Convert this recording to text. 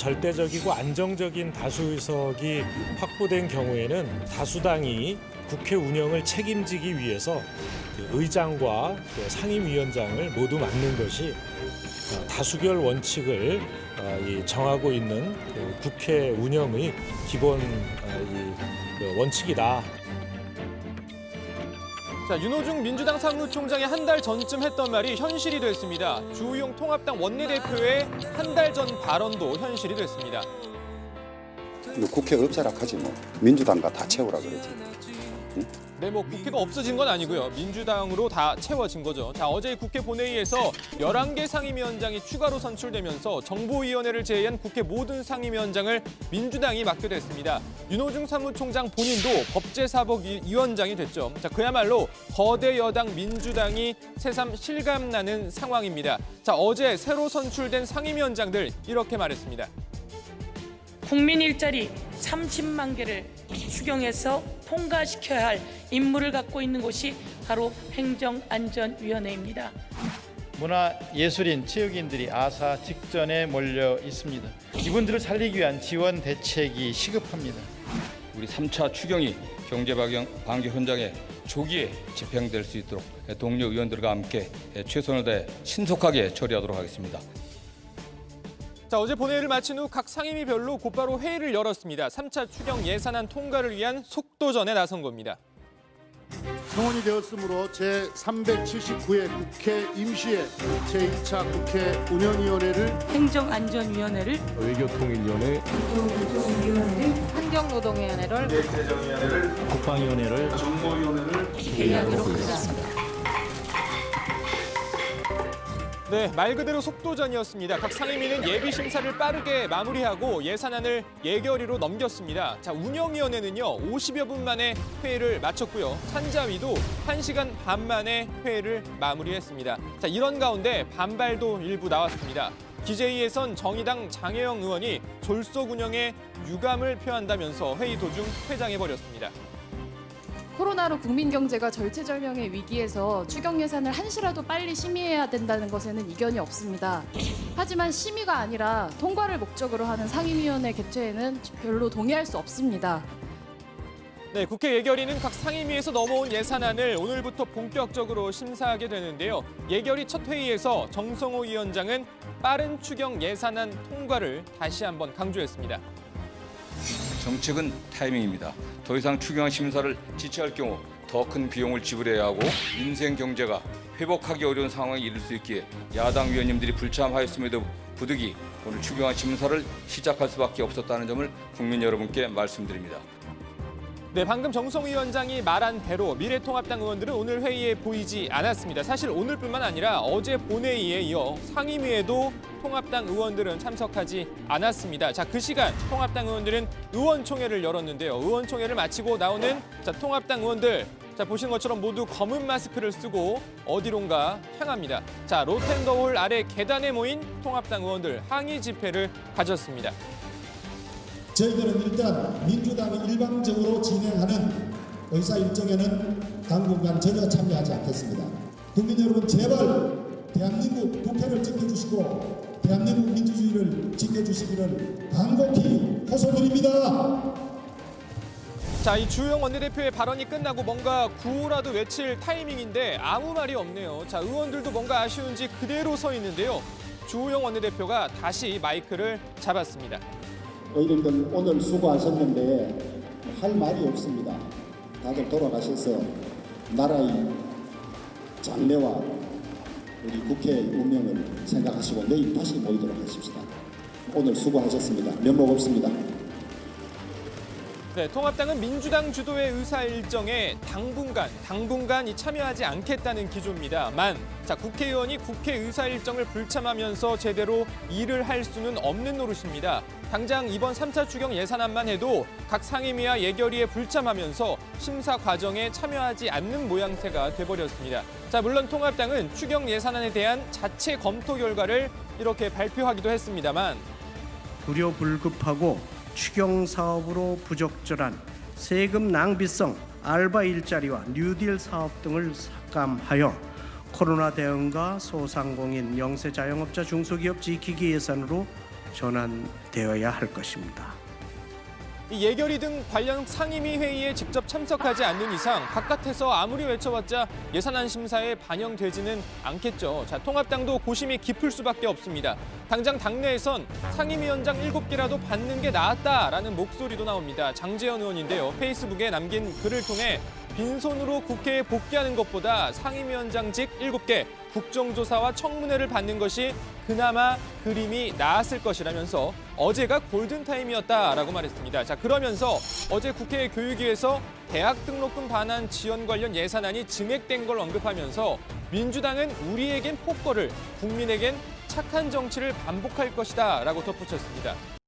절대적이고 안정적인 다수 의석이 확보된 경우에는 다수당이 국회 운영을 책임지기 위해서 그 의장과 또 상임위원장을 모두 맡는 것이 다수결 원칙을 정하고 있는 그 국회 운영의 기본 그 원칙이다. 자, 윤호중 민주당 사무총장이 한 달 전쯤 했던 말이 현실이 됐습니다. 주호영 통합당 원내대표의 한 달 전 발언도 현실이 됐습니다. 국회 없애라 하지 뭐. 민주당과 다 채우라 그러지. 응? 네, 뭐 국회가 없어진 건 아니고요. 민주당으로 다 채워진 거죠. 자, 어제 국회 본회의에서 11개 상임위원장이 추가로 선출되면서 정보위원회를 제외한 국회 모든 상임위원장을 민주당이 맡게 됐습니다. 윤호중 사무총장 본인도 법제사법위원장이 됐죠. 자, 그야말로 거대 여당 민주당이 새삼 실감나는 상황입니다. 자, 어제 새로 선출된 상임위원장들 이렇게 말했습니다. 국민 일자리 30만 개를 추경해서 통과시켜야 할 임무를 갖고 있는 곳이 바로 행정안전위원회입니다. 문화예술인, 체육인들이 아사 직전에 몰려 있습니다. 이분들을 살리기 위한 지원 대책이 시급합니다. 우리 3차 추경이 경제방역 현장에 조기에 집행될 수 있도록 동료 의원들과 함께 최선을 다해 신속하게 처리하도록 하겠습니다. 자, 어제 본회의를 마친 후 각 상임위별로 곧바로 회의를 열었습니다. 3차 추경 예산안 통과를 위한 속도전에 나선 겁니다. 성원이 되었으므로 제379회 국회 임시회 제2차 국회 운영위원회를 행정안전위원회를 외교통일위원회, 환경노동위원회를 국방위원회를, 정보위원회를 회의하기로 하겠습니다. 네, 말 그대로 속도전이었습니다. 각 상임위는 예비 심사를 빠르게 마무리하고 예산안을 예결위로 넘겼습니다. 자, 운영위원회는요 50여 분 만에 회의를 마쳤고요. 산자위도 1시간 반 만에 회의를 마무리했습니다. 자, 이런 가운데 반발도 일부 나왔습니다. 기재위에선 정의당 장혜영 의원이 졸속 운영에 유감을 표한다면서 회의 도중 퇴장해버렸습니다. 코로나로 국민 경제가 절체절명의 위기에서 추경 예산을 한시라도 빨리 심의해야 된다는 것에는 이견이 없습니다. 하지만 심의가 아니라 통과를 목적으로 하는 상임위원회 개최에는 별로 동의할 수 없습니다. 네, 국회 예결위는 각 상임위에서 넘어온 예산안을 오늘부터 본격적으로 심사하게 되는데요. 예결위 첫 회의에서 정성호 위원장은 빠른 추경 예산안 통과를 다시 한번 강조했습니다. 정책은 타이밍입니다. 더 이상 추경 심사를 지체할 경우 더 큰 비용을 지불해야 하고 민생 경제가 회복하기 어려운 상황에 이를 수 있기에 야당 위원님들이 불참하였음에도 부득이 오늘 추경안 심사를 시작할 수밖에 없었다는 점을 국민 여러분께 말씀드립니다. 네, 방금 정성호 위원장이 말한 대로 미래통합당 의원들은 오늘 회의에 보이지 않았습니다. 사실 오늘뿐만 아니라 어제 본회의에 이어 상임위에도 통합당 의원들은 참석하지 않았습니다. 자, 그 시간 통합당 의원들은 의원총회를 열었는데요. 의원총회를 마치고 나오는 통합당 의원들, 자, 보시는 것처럼 모두 검은 마스크를 쓰고 어디론가 향합니다. 자, 로텐더홀 아래 계단에 모인 통합당 의원들 항의 집회를 가졌습니다. 저희들은 일단 민주당이 일방적으로 진행하는 의사 일정에는 당분간 전혀 참여하지 않겠습니다. 국민 여러분, 제발 대한민국 국회를 지켜주시고 대한민국 민주주의를 지켜주시기를 간곡히 호소드립니다. 자, 이 주호영 원내대표의 발언이 끝나고 뭔가 구호라도 외칠 타이밍인데 아무 말이 없네요. 자, 의원들도 뭔가 아쉬운지 그대로 서 있는데요. 주호영 원내대표가 다시 마이크를 잡았습니다. 의원들 오늘 수고하셨는데 할 말이 없습니다. 다들 돌아가셔서 나라의 장래와 우리 국회의 운명을 생각하시고 내일 다시 모이도록 하십시다. 오늘 수고하셨습니다. 면목 없습니다. 네, 통합당은 민주당 주도의 의사 일정에 당분간 참여하지 않겠다는 기조입니다만, 자, 국회의원이 국회 의사 일정을 불참하면서 제대로 일을 할 수는 없는 노릇입니다. 당장 이번 3차 추경 예산안만 해도 각 상임위와 예결위에 불참하면서 심사 과정에 참여하지 않는 모양새가 돼버렸습니다. 자, 물론 통합당은 추경 예산안에 대한 자체 검토 결과를 이렇게 발표하기도 했습니다만, 불효불급하고 추경 사업으로 부적절한 세금 낭비성 알바 일자리와 뉴딜 사업 등을 삭감하여 코로나 대응과 소상공인, 영세 자영업자, 중소기업 지키기 예산으로 전환되어야 할 것입니다. 이 예결위 등 관련 상임위 회의에 직접 참석하지 않는 이상 바깥에서 아무리 외쳐봤자 예산안 심사에 반영되지는 않겠죠. 자, 통합당도 고심이 깊을 수밖에 없습니다. 당장 당내에선 상임위원장 7개라도 받는 게 낫다라는 목소리도 나옵니다. 장제원 의원인데요. 페이스북에 남긴 글을 통해 빈손으로 국회에 복귀하는 것보다 상임위원장직 7개, 국정조사와 청문회를 받는 것이 그나마 그림이 나았을 것이라면서 어제가 골든타임이었다라고 말했습니다. 자, 그러면서 어제 국회 교육위에서 대학 등록금 반환 지원 관련 예산안이 증액된 걸 언급하면서 민주당은 우리에겐 폭거를, 국민에겐 착한 정치를 반복할 것이다라고 덧붙였습니다.